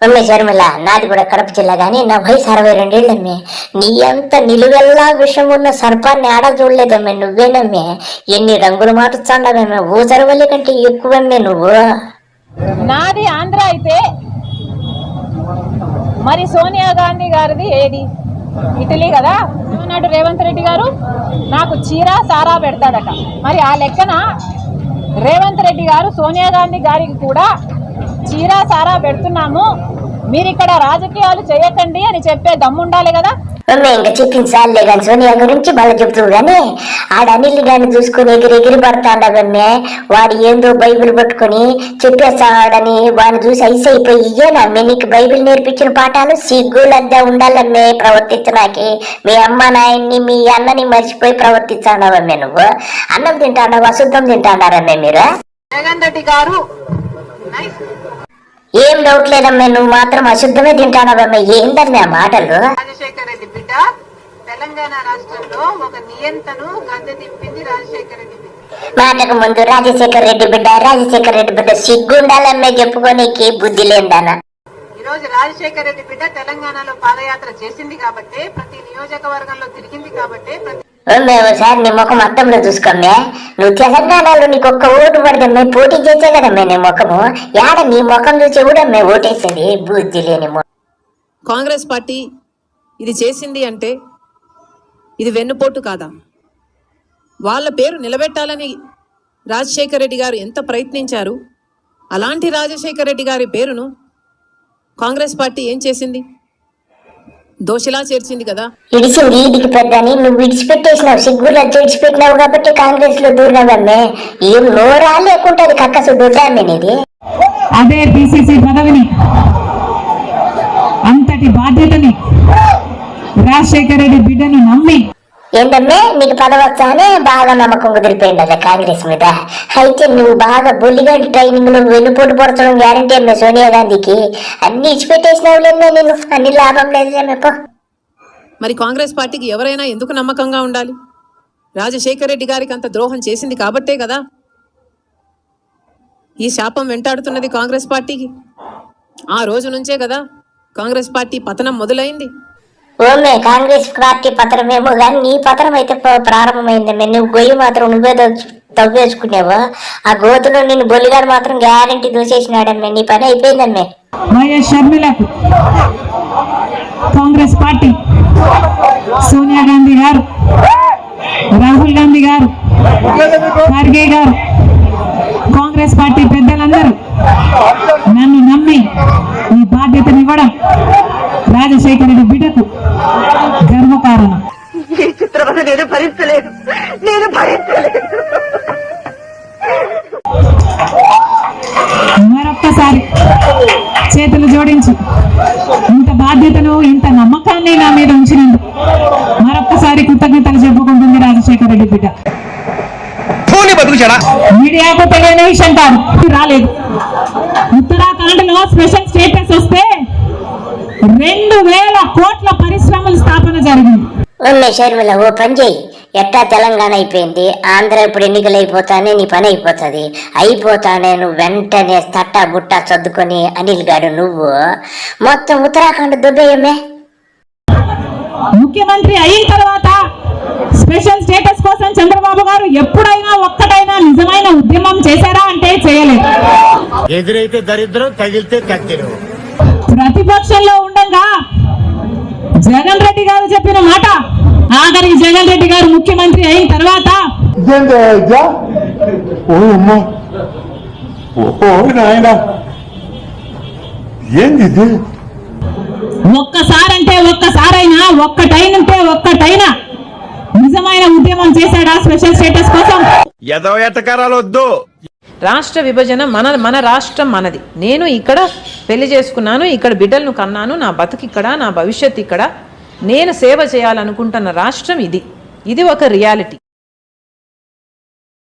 అమ్మే శర్మిల, నాది కూడా కడప జిల్లా గానీ నా వయసు 62 ఏళ్ళమ్మే. నీ అంత నిలువెల్లా విషం ఉన్న సర్పాన్ని ఆడ చూడలేదమ్మే, నువ్వేనమ్మే. ఎన్ని రంగులు మార్చుతాండవమ్మే, ఊసరవల్లి కంటే ఎక్కువమ్మే నువ్వు. నాది ఆంధ్ర అయితే మరి సోనియా గాంధీ గారిది ఏది? ఇటలీ కదా. ఏమన్నాడు రేవంత్ రెడ్డి గారు? నాకు చీరా సారా పెడతాడట. మరి ఆ లెక్కన రేవంత్ రెడ్డి గారు సోనియా గాంధీ గారికి కూడా చీరా సారా పెడుతున్నాము, మీరు ఇక్కడ రాజకీయాలు చేయకండి అని చెప్పే దమ్ముండాలి కదా. ఇంకా చెప్పింది సార్లే కానీ సోనియా గురించి మళ్ళీ చెప్తూ గానీ ఆడ అనిల్ గాని చూసుకుని ఎగిరి పడతాడవమ్మే. వాడు ఏందో బైబిల్ పట్టుకుని చెప్పేస్తాడని వాడిని చూసి అయిపోయి ఇయ్యేనమ్మే నీకు బైబిల్ నేర్పించిన పాఠాలు. సిగ్గులద్దా ఉండాలమ్మే ప్రవర్తించడానికి. మీ అమ్మ నాయన్ని మీ అన్నని మర్చిపోయి ప్రవర్తిస్తాడవమ్మే. నువ్వు అన్నం తింటాడావు, అశుద్ధం తింటాడారమ్మే మీరు. జగన్ రెడ్డి గారు ఏం డౌట్ లేదమ్మే, నువ్వు మాత్రం అశుద్ధమే తింటానవమ్మే. ఏంటమ్మే ఆ మాటలు? రాజశేఖర రెడ్డి బిడ్డ తెలంగాణ రాష్ట్రంలో ఒక నియంతను గద్దె తిప్పింది రాజశేఖర రెడ్డి బిడ్డ. మాటకు ముందు రాజశేఖర రెడ్డి బిడ్డ సిగ్గుండాలమ్మే చెప్పుకోనీకి, బుద్ధి లేదానా. ఈ రోజు రాజశేఖర రెడ్డి బిడ్డ తెలంగాణలో పాదయాత్ర చేసింది కాబట్టి, ప్రతి నియోజకవర్గంలో తిరిగింది కాబట్టి, ఒకసారి నీ ముఖం అద్దంలో చూసుకోమ్మే. నువ్వు తెలంగాణలో నీకు ఒక్క ఓటు పడదమ్మే, పోటీ చేసే కదమ్మే నీ ముఖము. యాడ నీ ముఖం చూసి కూడా మే ఓటేసేది, బుద్ధి లేని. కాంగ్రెస్ పార్టీ ఇది చేసింది అంటే ఇది వెన్నుపోటు కాదా? వాళ్ళ పేరు నిలబెట్టాలని రాజశేఖర రెడ్డి గారు ఎంత ప్రయత్నించారు. అలాంటి రాజశేఖర రెడ్డి గారి పేరును కాంగ్రెస్ పార్టీ ఏం చేసింది? దోషిలా చేర్చింది కదా. ఇడిసింది ఈడికి పెద్దని నువ్వు విడిచిపెట్టేసినావు, సిగ్గులు విడిచిపెట్టినావు కాబట్టి కాంగ్రెస్ లో దూరినావమ్మే. ఏం నోరా లేకుంటే అది కక్కసు దొడ్డామ్మే నీది. అదే పిసిసి పదవిని, అంతటి బాధ్యతని రాజశేఖర రెడ్డి బిడ్డను నమ్మి ఏంటమ్మే నీకు పదవచ్చానే బాగా నమ్మకం కుదిరిపోయింది అదే కాంగ్రెస్ మీద. అయితే నువ్వు బాగా బొల్లిగడ్డి ట్రైనింగ్ లో వెన్నుపోటు పొడచడం గ్యారంటీ అమ్మే సోనియా గాంధీకి. అన్ని ఇచ్చిపెట్టేసినావు లేదే, నేను అన్ని లాభం లేదు. మరి కాంగ్రెస్ పార్టీకి ఎవరైనా ఎందుకు నమ్మకంగా ఉండాలి? రాజశేఖర రెడ్డి గారికి అంత ద్రోహం చేసింది కాబట్టే కదా ఈ శాపం వెంటాడుతున్నది కాంగ్రెస్ పార్టీకి. ఆ రోజు నుంచే కదా కాంగ్రెస్ పార్టీ పతనం మొదలైంది. ఓమే కాంగ్రెస్ పార్టీ పత్రమేమో కానీ నీ పత్రం అయితే ప్రారంభమైందమ్మే. నువ్వు గొయ్యి మాత్రం నువ్వే తవ్వేసుకునేవా? ఆ గోతులో నిన్ను బొల్లిగాడు మాత్రం గ్యారంటీ దూసేసినాడమ్మే. నీ పని అయిపోయిందమ్మే. వైఎస్ షర్మిలకు కాంగ్రెస్ పార్టీ, సోనియా గాంధీ గారు, రాహుల్ గాంధీ గారు, ఖర్గే గారు, కాంగ్రెస్ పార్టీ పెద్దలందరూ నన్ను నమ్మి ఈ బాధ్యతనివ్వడం రాజశేఖర రెడ్డి బిడ్డకు గర్వకారణం. ఈ చిత్రవద నేను భరించలేదు. మరొక్కసారి చేతులు జోడించి ఇంత బాధ్యతను, ఇంత నమ్మకాన్ని నా మీద ఉంచినందుకు మరొక్కసారి కృతజ్ఞతలు చెప్పుకుంటుంది రాజశేఖర రెడ్డి బిడ్డ. మీడియాకు తెలియని విషయం కాదు, రాలేదు. ఉత్తరాఖండ్ లో స్పెషల్ స్టేటస్ వస్తే 2000 కోట్ల పరిశ్రమల స్థాపన జరిగింది. షర్మిల ఓ పని చేయి, ఎట్టా తెలంగాణ అయిపోయింది, ఆంధ్ర ఇప్పుడు ఎన్నికలు అయిపోతానే నీ పని అయిపోతానే నువ్వు వెంటనే తట్టా బుట్టా చదువుకొని అనిల్ గారు నువ్వు మొత్తం ఉత్తరాఖండ్ దుబ్బేయమే. ముఖ్యమంత్రి అయిన తర్వాత స్పెషల్ స్టేటస్ కోసం చంద్రబాబు గారు ఎప్పుడైనా ఒక్కటైనా నిజమైన ఉద్యమం చేశారా అంటే చేయలేదు. ఎదురైతే దరిద్రం, తగిలితే కత్తిరు. ప్రతిపక్షంలో ఉండగా జగన్ రెడ్డి గారు చెప్పిన మాట, ఆఖరికి జగన్ రెడ్డి గారు ముఖ్యమంత్రి అయిన తర్వాత ఒక్కసారైనా ఒక్కటైనా నిజమైన ఉద్యమం చేశాడా స్పెషల్ స్టేటస్ కోసం? ఎదవెటకరాలొద్దు. రాష్ట్ర విభజన మన రాష్ట్రం మనది. నేను ఇక్కడ పెళ్లి చేసుకున్నాను, ఇక్కడ బిడ్డలను కన్నాను, నా బతుకు ఇక్కడ, నా భవిష్యత్తు ఇక్కడ, నేను సేవ చేయాలనుకుంటున్న రాష్ట్రం ఇది ఒక రియాలిటీ.